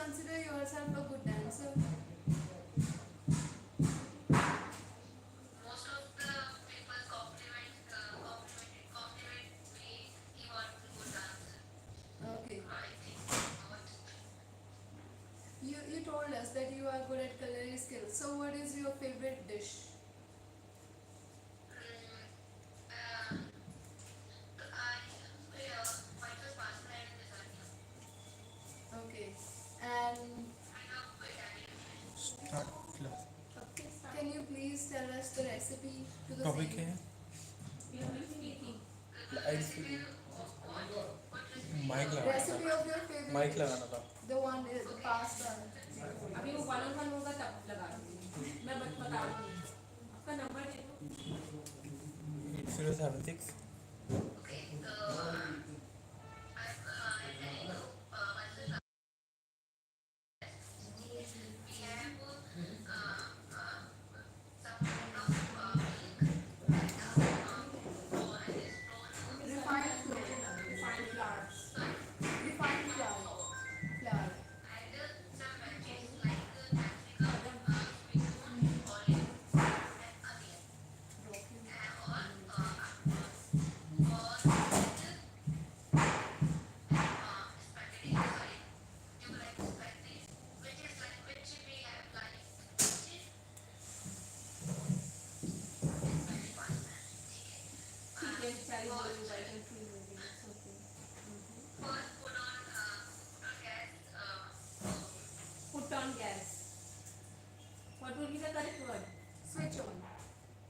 consider yourself a good dancer? Most of the people compliment me. He was a good dancer. Okay. I think not. You told us that you are good at culinary skills. So what is your favorite dish? I my first pasta and lasagna. Okay. And I love Italian food. Start class. can you please tell us the recipe to the Topic same? है Fluently speaking. The IELTS recipe speaking. of what? What recipe? Mic लगाना Recipe था of your favorite mic dish. लगाना था The one is the pasta. अभी वो 1-on-1 होगा तब लगा दूंगी मैं बता दूंगी आपका नंबर दे दो 8076 Okay, so I'm telling you, myself, we have some kind of milk that is flour Refined flour. refined flowers Refined flour. Flour. and some veggies like capsicum, sweet corn, olive, and onion, and all spaghetti. Sorry, you like spaghetti, which we have like Spanish pasta. ठीक है चलिए First, बोलिए bye confuse हो गई it's okay first put on gas. put on gas what will be the correct word Switch on.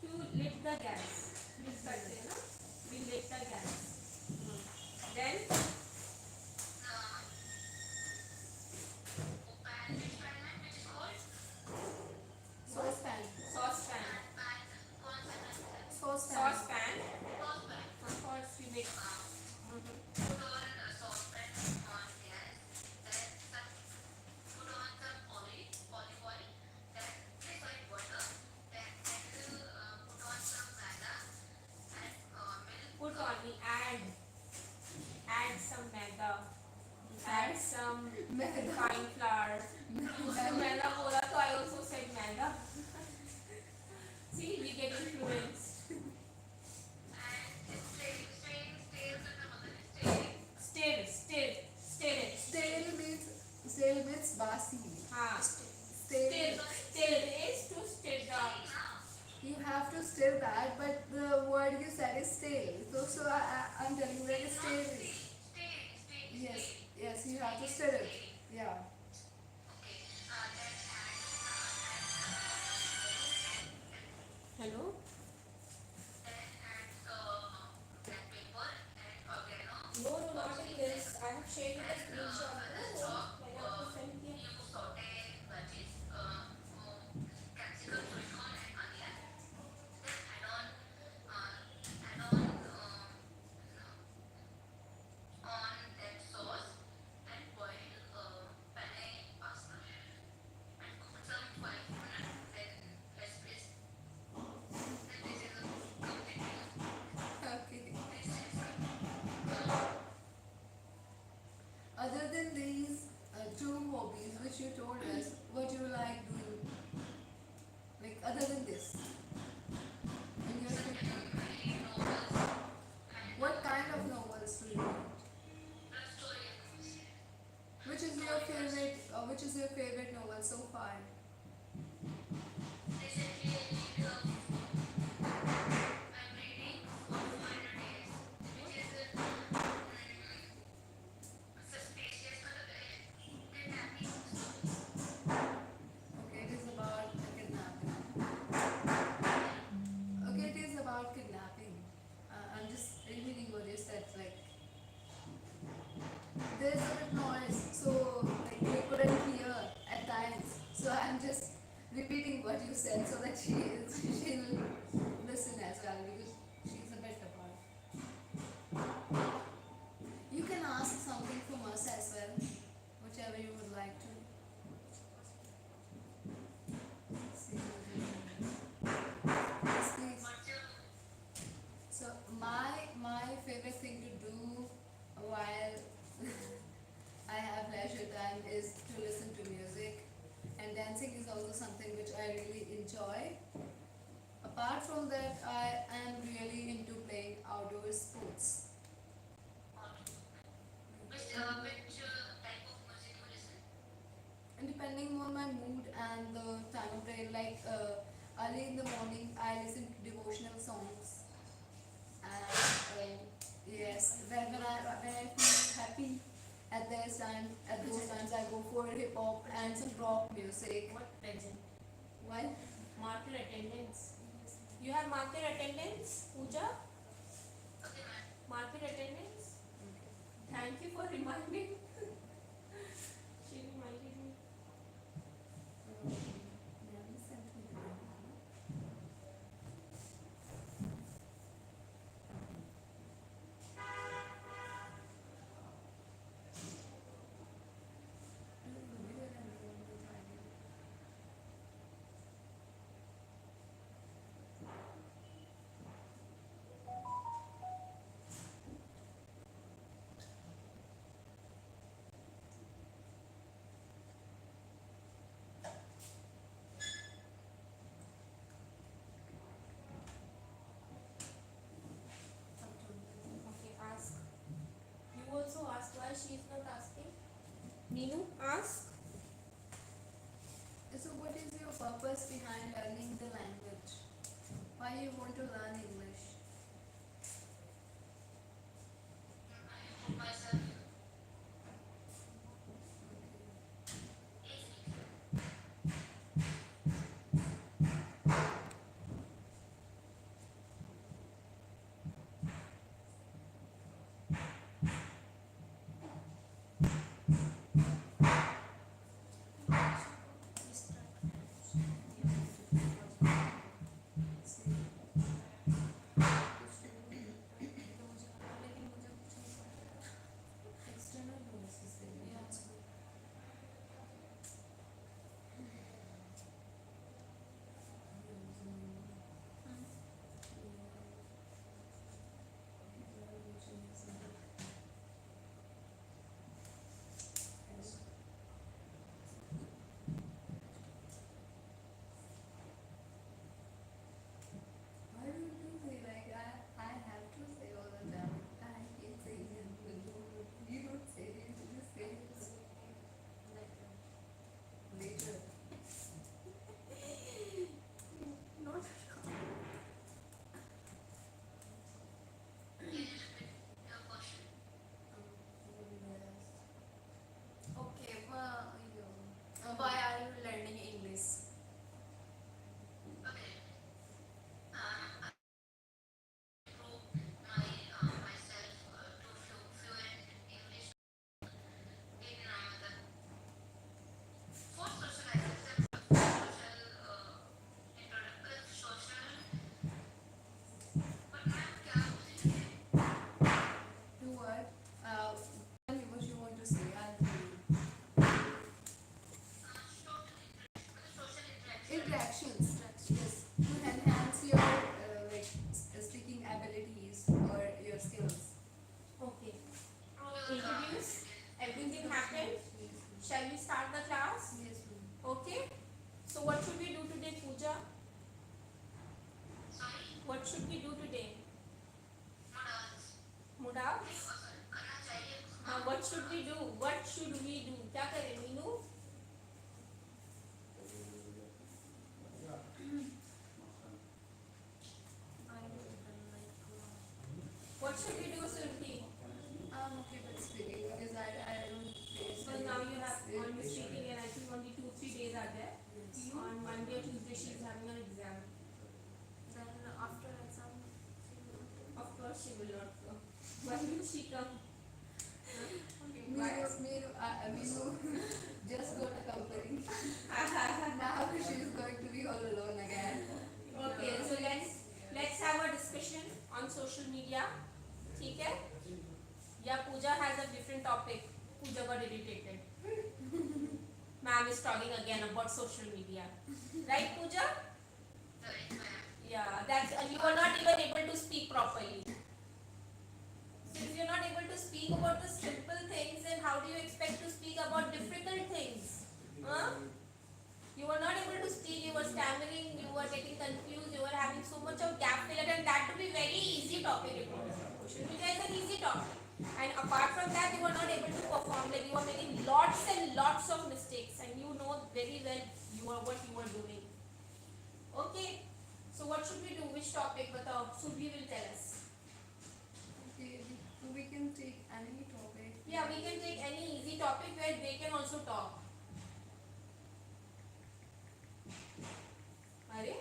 to lit the gas lit करते हैं ना we lit the gas then Pan which is called Saucepan. saucepan pan. कौन सा pan? Saucepan. saucepan Saucepan. of course we make Put on a saucepan on gas. Then put on some olive oil. Then butter. Then put on some maida and milk. put on me add some maida add some refined flour maida bola so I also said maida see we get influenced And stir the mother. stir it Stale means basi. हाँ Stale. stir is to stir the You have to stir that, but the word you said is stale. So I'm telling you that it's stale. Yes, yes, you have to stir it. Yeah. Okay. Then add hello black pepper and oregano. no not in this I have shared you the screenshot Let's no talk. मैंने आपको send किया You saute veggies, capsicum, sweet corn, and onion. Then add on that sauce and boil penne pasta and cook some 5 minutes. Then let's place. Then this is a complete meal. Okay. This is Other than these two hobbies which you told us, what you like doing? Like other than this. In your free time. reading novels and What kind of novels do you read? love story. Which is your favorite novel so far? Recently, I'm reading 400 Days, which is suspicious kidnapping story. Okay, it is about kidnapping. Okay, it is about kidnapping. I'm just repeating what you said. Like there's a bit noise, so like we couldn't hear at times. So I'm just repeating what you said so that she'll listen as well because she's a bit apart. You can ask something from us as well, whichever you would like to. See. Yes, please. What's your So my favorite thing to do while I have leisure time is to listen apart from that, I am really into playing outdoor sports. Which type of music you listen? And depending on my mood and the time of day, like early in the morning, I listen to devotional songs. And yes, when I feel happy at those times, I go for hip hop and some rock music. What present? Why? Marker attendance. You have marker attendance, Pooja? Okay, ma'am. Marker attendance? Thank you for reminding. She reminded me. Okay, ask. You also ask why she is not asking. Ninu, ask. So, what is your purpose behind learning the language? Why you want to learn English? I put myself External voices they will answer. Why do you say like I have to say all the time? I keep saying it, but you don't say it. You just say it later. Not your question. Okay, well, why are you learning English? Okay. I improve myself to fluent English in the for socialization, social. But ma'am, क्या पूछेंगे? To what? Tell me what you want to say. I'll tell you. Social interaction. Interactions. Yes. To enhance your like speaking abilities or your skills. Okay. Introduce. Everything happened. Shall we start the class? Yes. Okay. So what should we do today, Pooja? Sorry, What should we do today? modals. Mudas? करना चाहिए. What should we do? What should we do? क्या करें Meenu? What should we do, Surti? I'm okay with speaking because I don't face So any now you have only issue. speaking and I think only 2-3 days are there. On Monday or Tuesday she is having an exam. Then after exam, Of course she will not come. Why will she come? Meenu just got a company. Now she's going to be all alone again. Okay, so let's have a discussion on social media. ठीक है? Yeah, Pooja has a different topic. Pooja got irritated. Ma'am is talking again about social media. Right, Pooja? Right, ma'am. Yeah, that's you are not even able to speak properly. Since you're not able to speak about the simple things, then how do you expect to speak about difficult things? Huh? You were not able to speak, you were stammering, you were getting confused, you were having so easy topic it was. Social media is an easy topic. And apart from that, you were not able to perform. Like you were making lots and lots of mistakes, and you know very well what you were doing. Okay. So what should we do? Which topic? Batao. Subhi will tell us. Okay, we can take any topic. Yeah, we can take any easy topic where they can also talk. अरे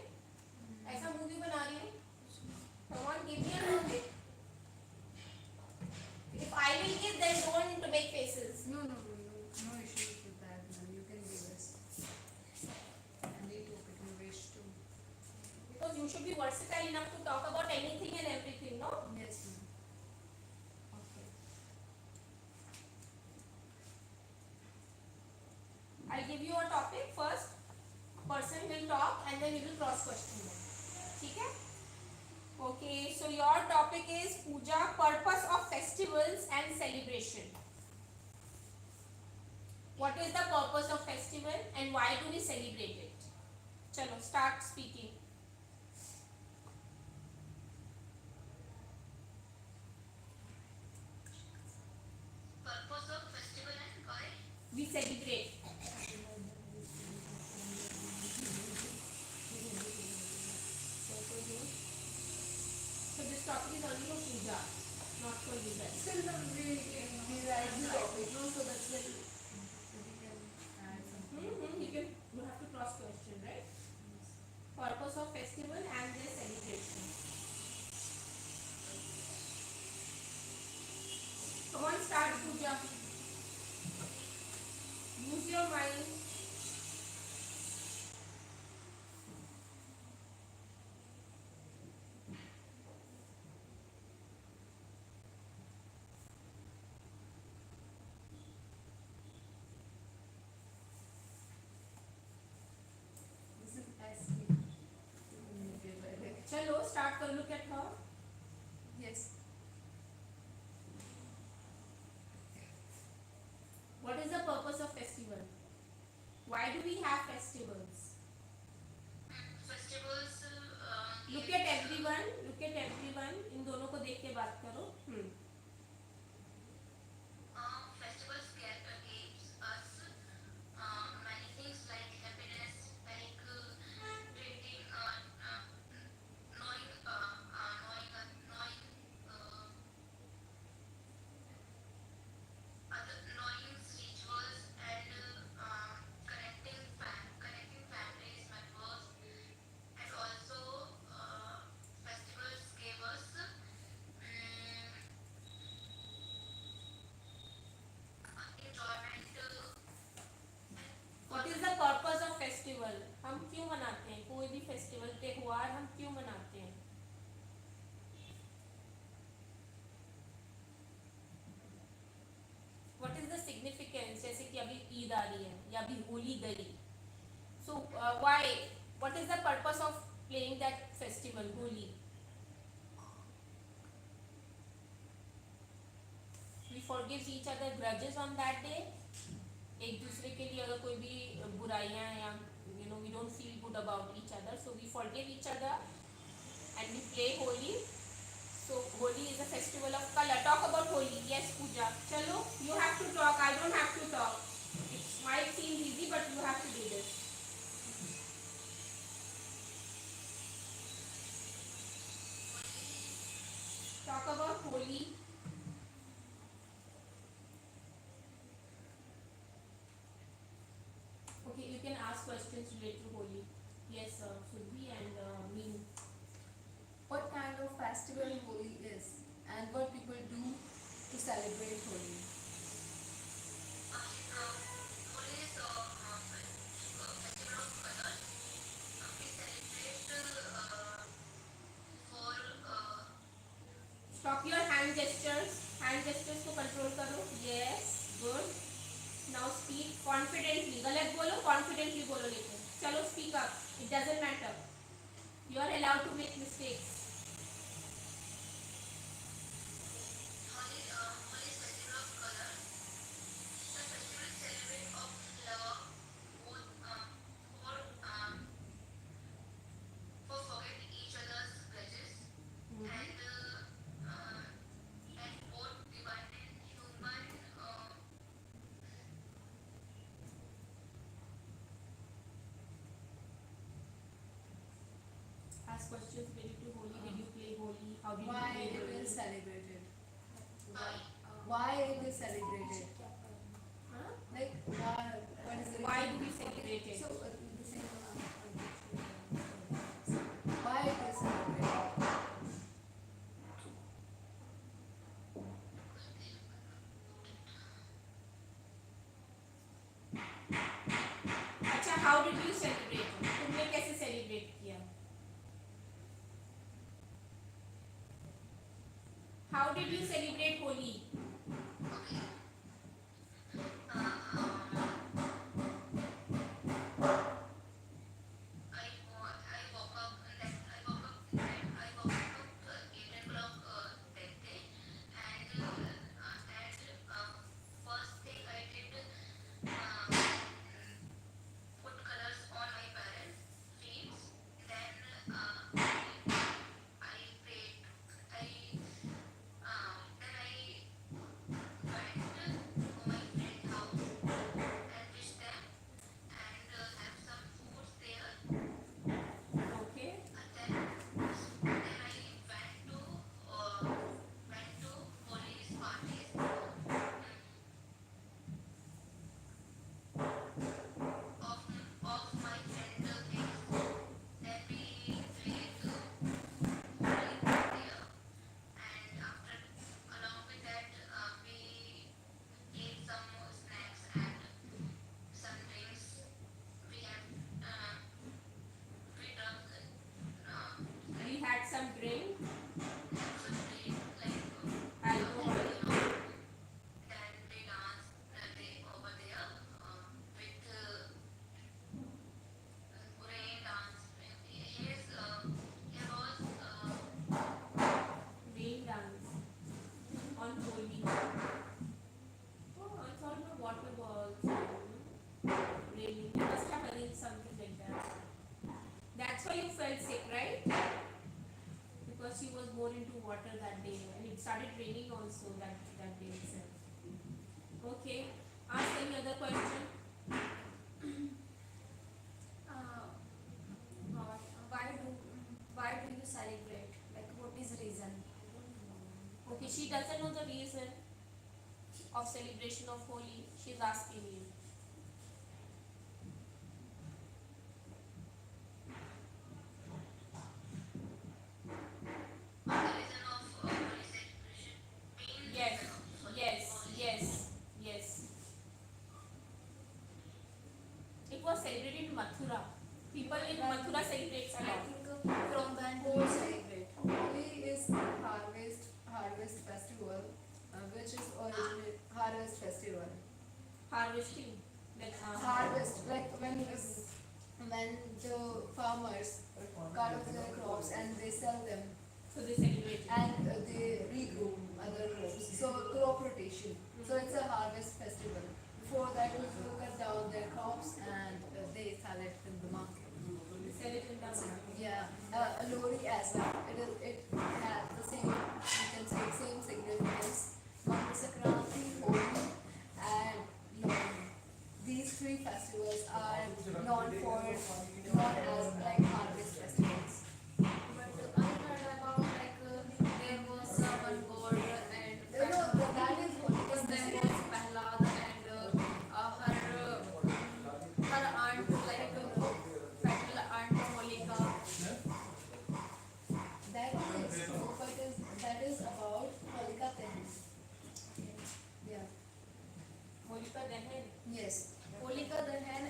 ऐसा movie बना रही हूँ. Come on, give me a topic. If I will give, then don't make faces. No issues with that, ma'am. You can give us any topic you wish to. Because you should be versatile enough to talk about anything and everything, no? Yes, ma'am. Okay. I'll give you a topic first. Person will talk and then we will cross question them. ठीक है? Okay, so your topic is puja, purpose of festivals and celebration. What is the purpose of festival and why do we celebrate it? Chalo, start speaking. Purpose of festival and why? We celebrate. So this topic is only for puja, not for you guys. Still, we write the topic, no? So that's little. We can add something. You have to cross question, right? Purpose of festival and their celebration. Come on, start puja. Use your mind. This is asking. Chalo, start kar, look at her. Yes. What is the purpose of festival? Why do we have festivals? Festivals. Look at everyone. Look at everyone. इन दोनों को देख के बात करो. Festivals gives us many things like happiness, like drinking, knowing knowing rituals and connecting families members, and also festivals gave us enjoyment. What is the purpose of festival? हम क्यों मनाते हैं? कोई भी फेस्टिवल त्योहार हम क्यों मनाते हैं? What is the significance? जैसे कि अभी ईद आ रही है या अभी होली गई. So why? What is the purpose of playing that festival, Holi? We forgive each other grudges on that day. एक दूसरे के लिए अगर कोई भी बुराइयां या we don't feel good about each other, so we forgive each other and we play Holi. So Holi is a festival of color. Talk about Holi. Yes, Pooja. Chalo, you have to talk. I don't have to talk. It might seem easy, but you have to do this. Talk about Holi. Okay, you can ask questions related to Holi. Yes, Sudhi and me. What kind of festival Holi is and what people do to celebrate Holi? Holi is a festival of colors. We celebrate for Stop your hand gestures. Hand gestures को control करो. Yes, good. Now speak confidently. गलत बोलो, confidently बोलो लेकिन. चलो speak up. It doesn't matter. You are allowed to make mistakes. Holi is festival of colors. The festival celebrate of love, both for forgetting each other's grudges and ask questions related to Holi. Did you play Holi? How did Why you play it Holi? is celebrated? I Why it is celebrated? Huh? Like, what is the Why reason? do we celebrate it? So, the same why it is celebrated? अच्छा, how did you celebrate? तुमने कैसे celebrate किया? How did you celebrate Holi? okay. I woke up that I woke up 8 o'clock that day, and first thing I did put colors on my parents' feet. Then I prayed. Then I went to my friend's house and wished them and have some foods there. Okay. Then I went to police parties of my friend things. Then we played Holi there, and after along with that we ate some more snacks and some drinks. We had we drank We had some drink, some drink like alcohol. then we danced over there with rain dance. Here was Rain dance on Holi. Oh, I thought no water balls. Raining. You must have arranged something like that. That's why you felt sick, right? Because you was more into water that day, and it started raining also that day itself. Okay. Ask any other question. Why do you celebrate? Like, what is the reason? Okay, she doesn't know the reason of celebration of Holi. She's asking you. the reason of Holi celebration. Main Yes, reason of Holi. yes. It was celebrated in Mathura. People in Mathura celebrate a I lot. think from when Holi celebrate. Holi is harvest festival, which is originally harvest festival. Harvesting. Like Harvest, like when the farmers cut off their crops and they sell them so they celebrate it. and they regroup other crops. So crop rotation. So it's a harvest festival. Before that, people cut down their crops and they sell it in the market. They sell it in the market. Yeah, Lori as well. It has the same, you can say same significance. Makar Sankranti, Holi, and Lori. These three festivals are known as like harvest festivals. But I heard about like there was one god and that is Holi. There was Prahlad and her aunt like fatal aunt Holika. That is about Holika Dahan. Yeah. Holika Dahan. Yes. Holika Dahan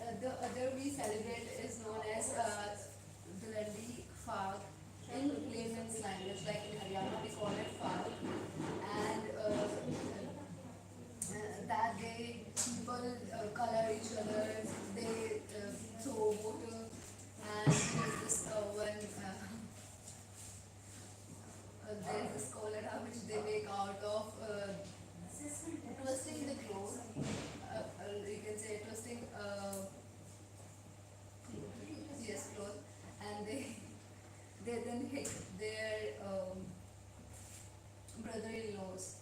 and the other we celebrate is known as Dulandi Fag in layman's language, like in Haryana we call it Fag. And that day people color each other, they throw water, and there's this there's this cholera which they make out of twisting the cloth. You can say twisting yes, cloth, and they then hit their brother-in-laws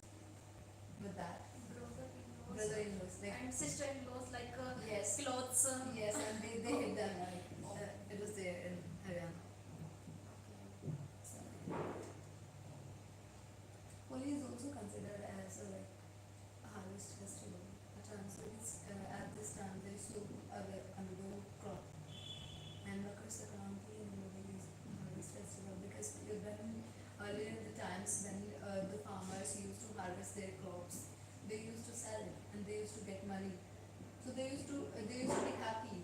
with that. Brother-in-laws, like And sister-in-laws like yes, clothes. yes, and they hit them. It was harvest their crops, they used to sell it and they used to get money. So they used to be happy.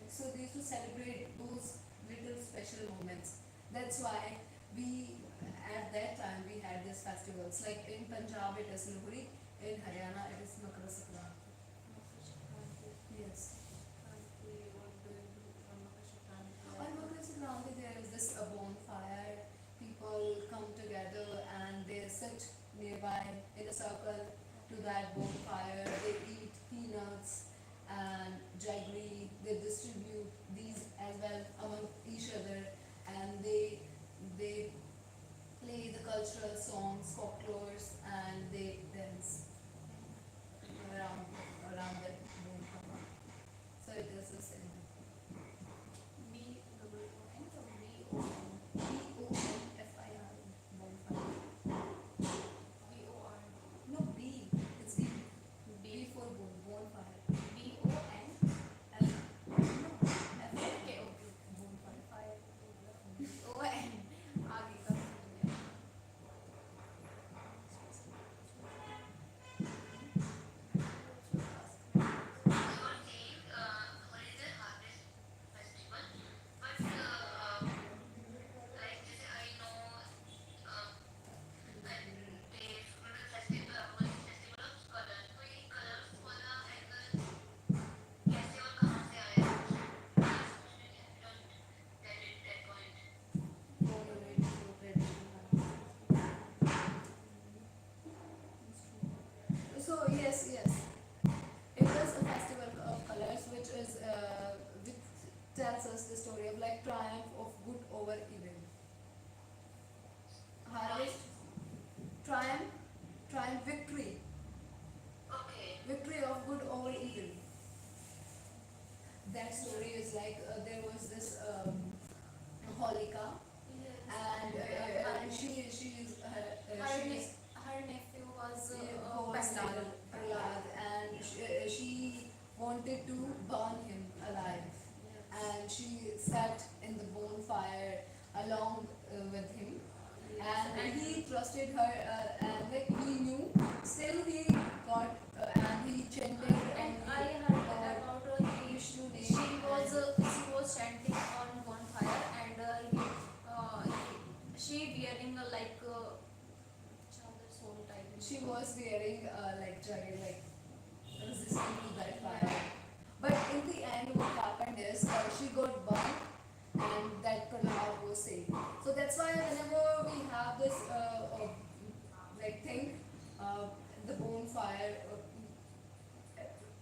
So they used to celebrate those little special moments. That's why we at that time we had these festivals. Like in Punjab it is Lohri, in Haryana it is Makar Sankranti. Yes. On Makar Sankranti there is this bonfire. People come together and they sit nearby in a circle to that bonfire. They eat peanuts and jaggery. They distribute these as well among each other, and they play the cultural songs, folklores, and they dance around that bonfire. So it is the same. BONFIR bonfire. No B. It's B. B for bonfire. F. No. F. Bonfire. Fire. आगे का You were saying Horizon Harvest Festival, but like this, I know and they festival of colors. तो ये colors वाला angle कैसे और कहाँ से आया? Don't get it that point. So yes, it was a festival of colors, which tells us the story of like triumph of good over evil. Harvest, triumph, victory, Okay. victory of good over evil. That story is like there was this Holika, and Her nephew was Prahlad, and she wanted to burn him alive, and she sat in the bonfire along with him, and he trusted her, and like he knew, still he got and he chanted And on I the heard Lord about Vishnu name. she was chanting on bonfire, and she wearing like chadar soul type. She was wearing like jaggery, like resistant to that fire. But in the end, what happened is she got burned, and that Prahlad was saved. So that's why whenever we have this like thing, the bonfire,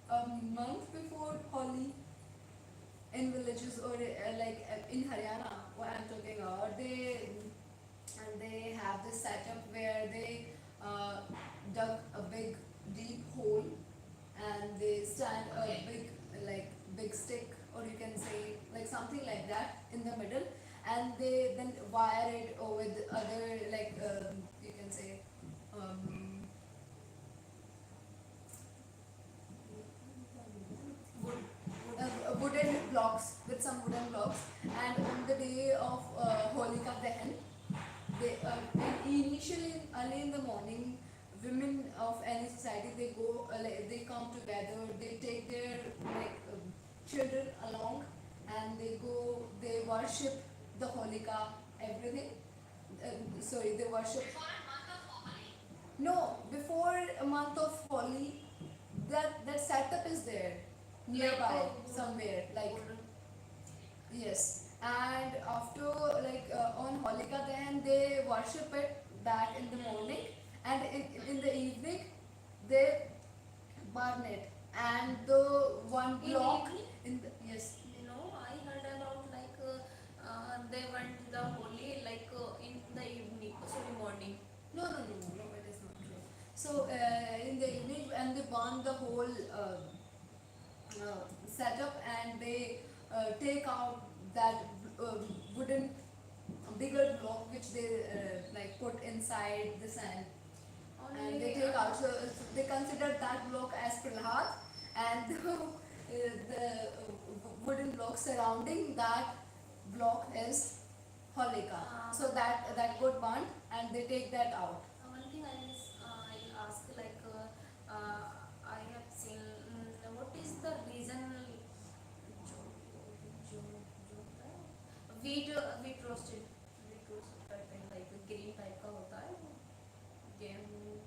a month before Holi in villages or in Haryana, what I'm talking about, they have this setup where they dug a big deep hole, and they stand a big stick, or you can say like something like that in the middle, and they then wire it with other you can say wooden blocks, with some wooden blocks, and on the day of Holika Dahan, initially early in the morning, women of any society, they go they come together, they take their children along, and they worship the Holika, everything. Sorry, they worship. Before a month of Holi. No, before a month of Holi, that setup is there nearby somewhere, yes. And after on Holika, then they worship it back in the morning, and in the evening they burn it, and the one In block evening? in the, yes. I heard about they went the holy in the evening, sorry morning. No, it is not true. So in the evening, and they burn the whole setup, and they take out that wooden bigger block which they put inside the sand, and they take out. So they consider that block as Prahlad, and the wooden block surrounding that block is Holika. So that got burnt, and they take that out. One thing I I have seen. What is the reason? Wheat roasted type and like green type का होता है वो गेहूँ.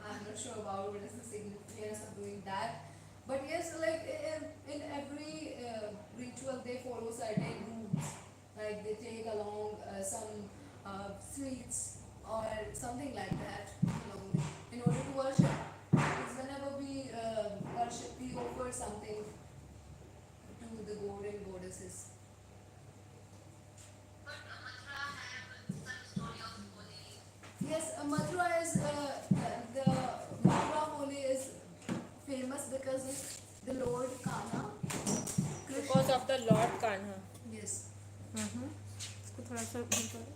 I'm not sure about what is the significance of doing that, but yes, like in every ritual they follow certain rules. Like they take along some sweets or something like that along in order to worship. Because whenever we worship, we offer something to the god and goddesses. But Mathura have some story of Holi. Yes, Mathura is the Mathura Holi is famous because it's the Lord Kana. Because of the Lord Kanha. Yes. इसको थोड़ा सा ऊपर करो.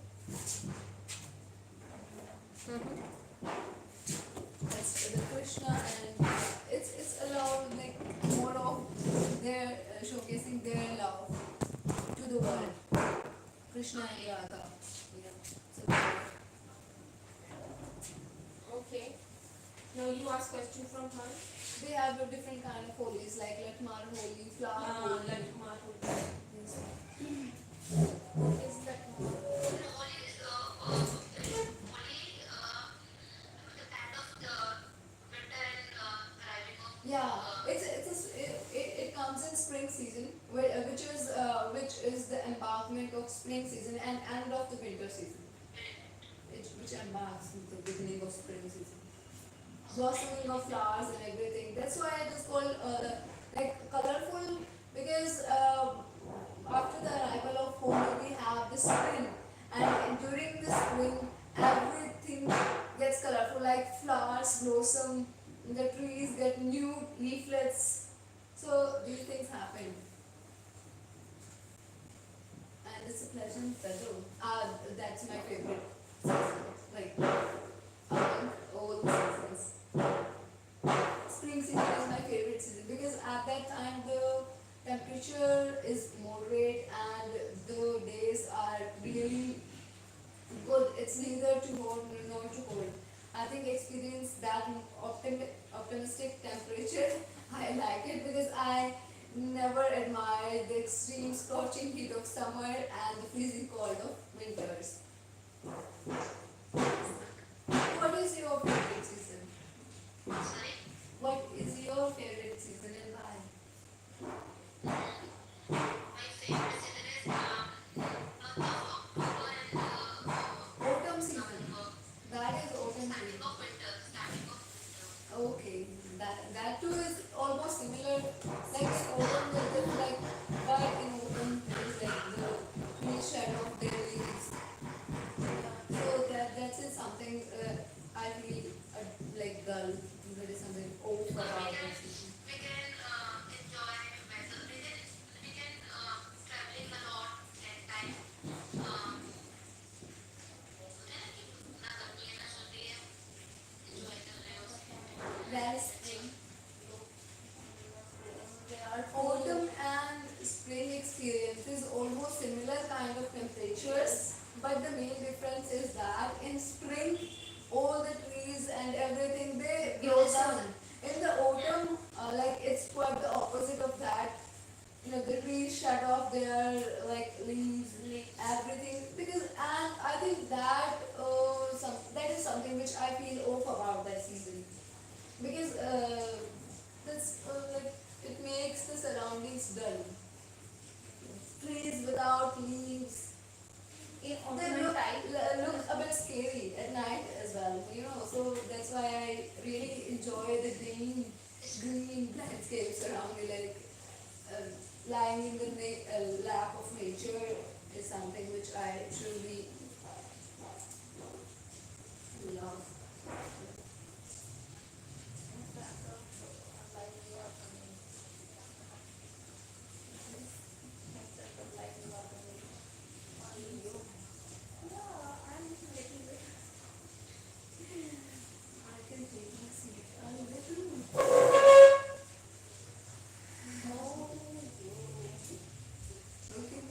That's the Krishna, and it's allowed like more of their showcasing their love to the world. Krishna and Radha. Yeah. So Okay. Now you ask question from her. they have a different kind of holies like Latmar Holi, flower Holi. Let Marco. Yes. What is that? Holi is Holi the kind of the winter and arriving of Yeah, it comes in spring season, which is the embarkment of spring season and end of the winter season. Which embarks with the beginning of spring season. Blossoming of flowers and everything. That's why it is called like colorful because after the arrival of Holi we have the spring, and during the spring everything gets colorful, like flowers blossom, the trees get new leaflets. So these things happen, and it's a pleasant weather. That's my favorite season. Like all the seasons. Spring season is my favorite season because at that time the temperature is moderate and the days are really good. It's neither too hot nor too cold. I think experience that optimistic temperature. I like it because I never admired the extreme scorching heat of summer and the freezing cold of winters. What is your favorite season? sorry. What is your favorite season and why? My favorite season is month of October and Autumn season. November. That is autumn Starting season. of winter. Starting of winter. Okay, that too is almost similar. Like in autumn, it is like, but in autumn it is like the trees shed off their leaves. So that is something I feel like dull. There is something off We about can this season. enjoy weather. We can traveling a lot that time. ना गर्मी है ना सर्दी है. Enjoy कर रहे हो. Then spring. Autumn and spring experiences almost similar kind of temperatures, but the main difference is that in spring all the trees and everything they blossom. In the autumn, like it's quite the opposite of that. You know, the trees shut off their like leaves, everything. Because and I think that that is something which I feel off about that season. Because this like it makes the surroundings dull. Trees without leaves. In They autumn look, time. look a bit scary at night as well, you know. So that's why I really enjoy the green landscapes around me. Like lying in the lap of nature is something which I truly love. I can take my seat a little. Oh, okay,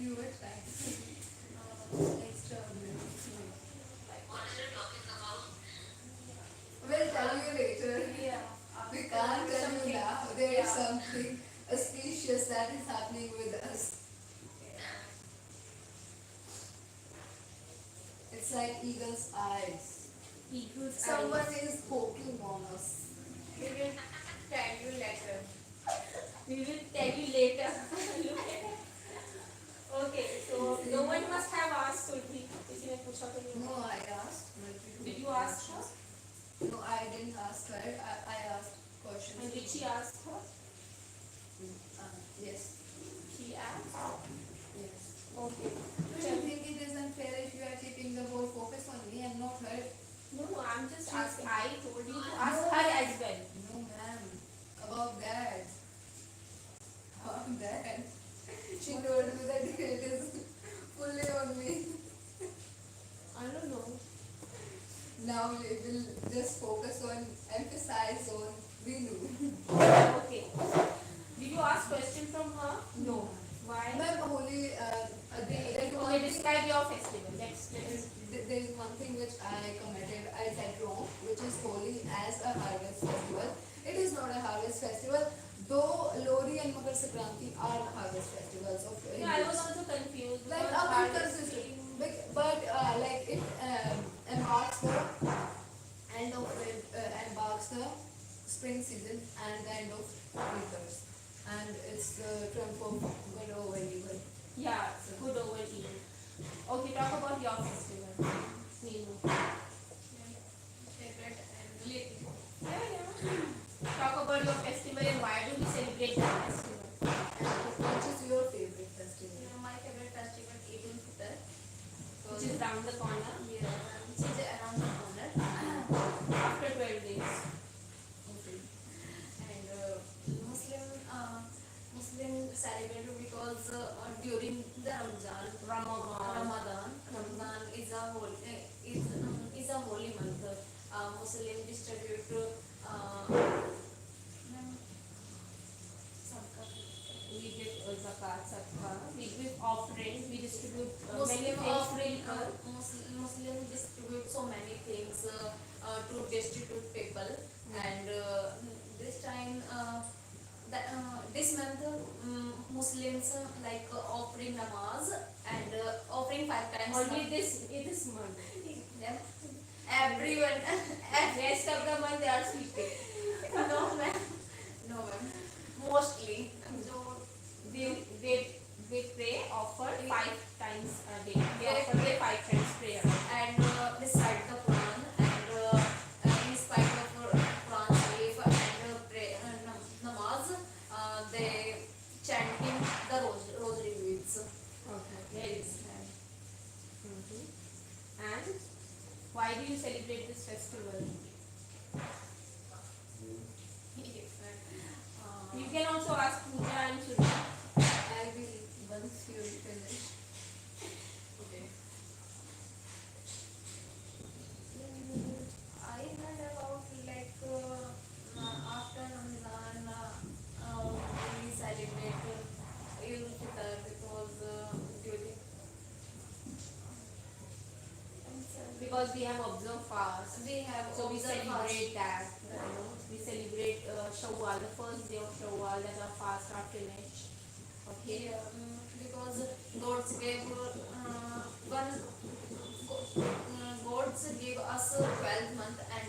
you were trying extraordinary. What are you talking about? something auspicious that is happening with us. It's like eagle's eyes. Eagle's Someone eyes. is poking on us. We will tell you later. We will tell you later. Look at it. Okay, so no one must have asked Sulfi. किसी ने पूछा तो नहीं? No, I asked. Did you ask her? No, I didn't ask her. I asked questions. And did she ask her? Yes. She asked. Yes. Okay. Do you think it is unfair if you are keeping the whole focus on me and not her? No, I'm just asking. I told you to ask her as well. No, ma'am. About that. About that. She told me that it is fully on me. I don't know. Now we will just focus on, emphasize on Vinu. Okay. Did you ask question from her? No. Why? Ma'am, only Okay, describe your festival. Let's. there is one thing which I committed, I said wrong, which is Holi as a harvest festival. It is not a harvest festival, though Lori and Makar Sankranti are harvest festivals of Yeah, I was also confused. like because a bit harvest consistent, is- but like it embarks the end of it, embarks the spring season and the end of winters, and it's the trump of good over evil. Yeah, good over evil. Okay, talk about your festival. Neenu. Favorite and related. Yeah. Talk about your festival and why do we celebrate that festival? Which is your favorite festival? My favorite festival is Eid al-Fitr. Which is round the corner Which is around the corner. after 12 days. Okay. And Muslim celebrate because during the Ramadan is a holy month. Muslim distribute We give zakat, sadaqah, we give offering, we distribute many Muslim things offering. to people. Muslim distribute so many things to destitute people, and this time this month Muslims like offering namaz and offering 5 times. Only this month. Yeah. Everyone. Rest of the month they are sleeping. No ma'am. No ma'am. Mostly. So They pray, offer 5 times a day. They offer their 5 times prayer. and recite the Quran, and in spite of Quran Sharif and pray, namaz, they chanting the rosary beads. Okay, very sad. And why do you celebrate this festival? You can also ask Pooja and Shruti. I will once you finish. Okay. I heard about like after Ramadan we celebrate Eid al-Fitr because during Because we have observed fast. we have So we observed celebrate that. We celebrate Shawwal, the first day of Shawwal, that our fast are finished. Okay. because gods gave gods give us 12th month, and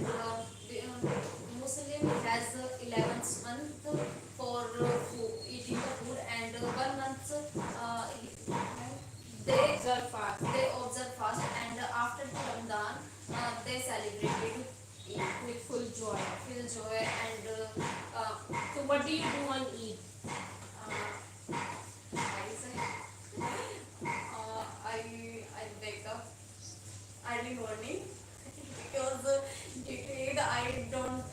Muslim has 11th month for eating the food, and 1 month they Observe fast. observe fast, and after Ramadan they celebrate it With full joy. with joy, and So what do you do on Eid? I wake up early morning because Eid I don't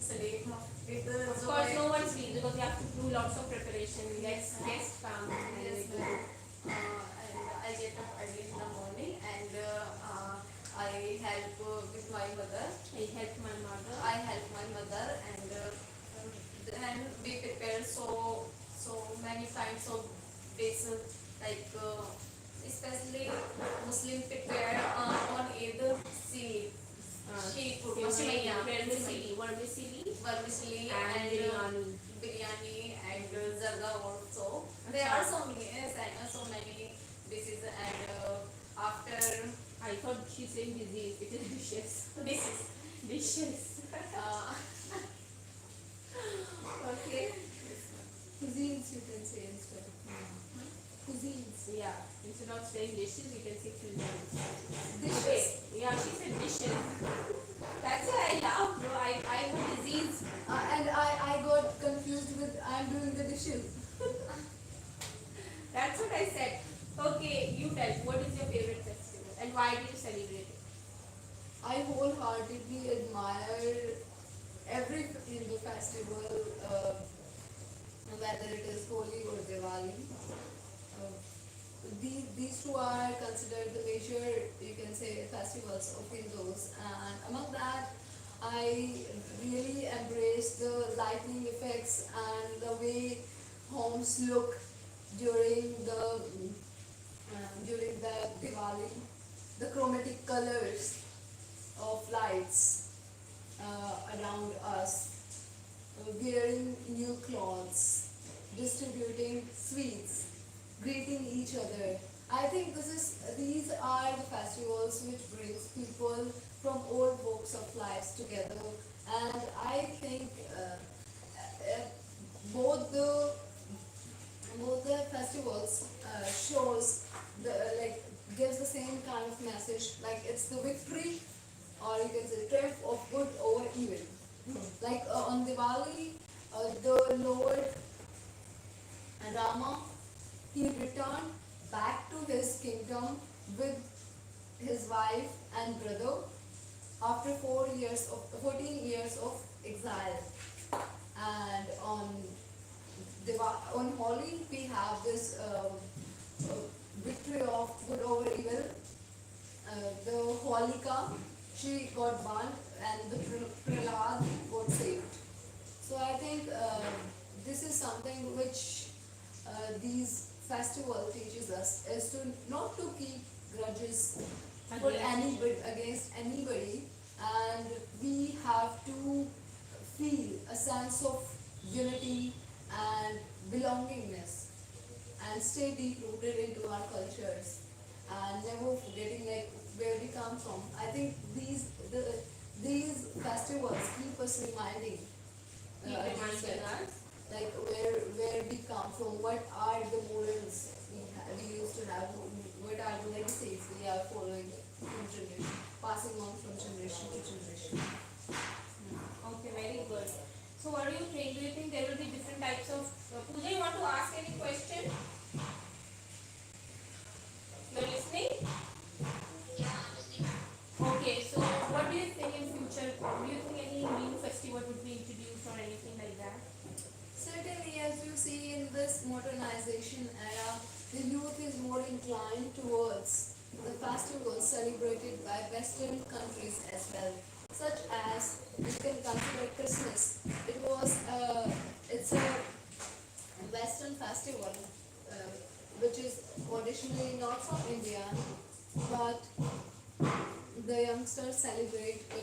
sleep with Of joy. course, no one sleeps because you have to do lots of preparation. Guests come. Yes, and I get up early in the morning, and I help with my mother. I help my mother. I help my mother, and then we prepare so many kinds of dishes, like especially Muslim prepare on Eid seed, sheep food, Vermicelli, vermicelli, vermicelli, vermicelli, and and biryani. biryani, and खाजा also. There are so many, yes, I know so many dishes and after I thought she's saying disease. It is dishes. dishes. Dishes. Uh, okay. Cuisines you can say instead. Cuisines. Yeah. Instead of saying dishes, you can say cuisines. Dishes. Yeah, she said dishes. That's why I laughed, bro. I know disease. And I got confused with I'm doing the dishes. That's what I said. Okay, you tell. What is your favorite festival and why do you celebrate it? I wholeheartedly admire every Hindu festival, whether it is Holi or Diwali. These two are considered the major, you can say, festivals of Hindus, and among that, I really embrace the lightning effects and the way homes look during the Diwali, the chromatic colors of lights around us, wearing new clothes, distributing sweets, greeting each other. I think these are the festivals which brings people from all walks of life together, and I think both the both the festivals shows the like gives the same kind of message, like it's the victory or you can say triumph of good over evil. Like on Diwali, the Lord Rama, he returned back to his kingdom with his wife and brother after 14 years of exile. And on Holi, we have this victory of good over evil. The Holika, she got burned, and the Prahlad got saved. So I think this is something which these festival teaches us, is to not to keep grudges for anybody against anybody, and we have to feel a sense of unity and belongingness and stay deep rooted into our cultures and never forgetting like where we come from. I think these festivals keep us reminding Reminding us. like where we come from, what are the morals we used to have, what are the legacies we are following from generation, passing on from generation to generation. Okay, very good. So what do you think? Do you think there will be different types of Pooja, you want to ask any question? You're listening? Yeah, I'm listening. Okay, so what do you think in future? Do you think any new festival would be introduced or anything like that? Certainly, as you see in this modernization era, the youth is more inclined towards the festivals celebrated by Western countries as well, such as you can consider Christmas. It's a Western festival, which is traditionally not from India, but the youngsters celebrate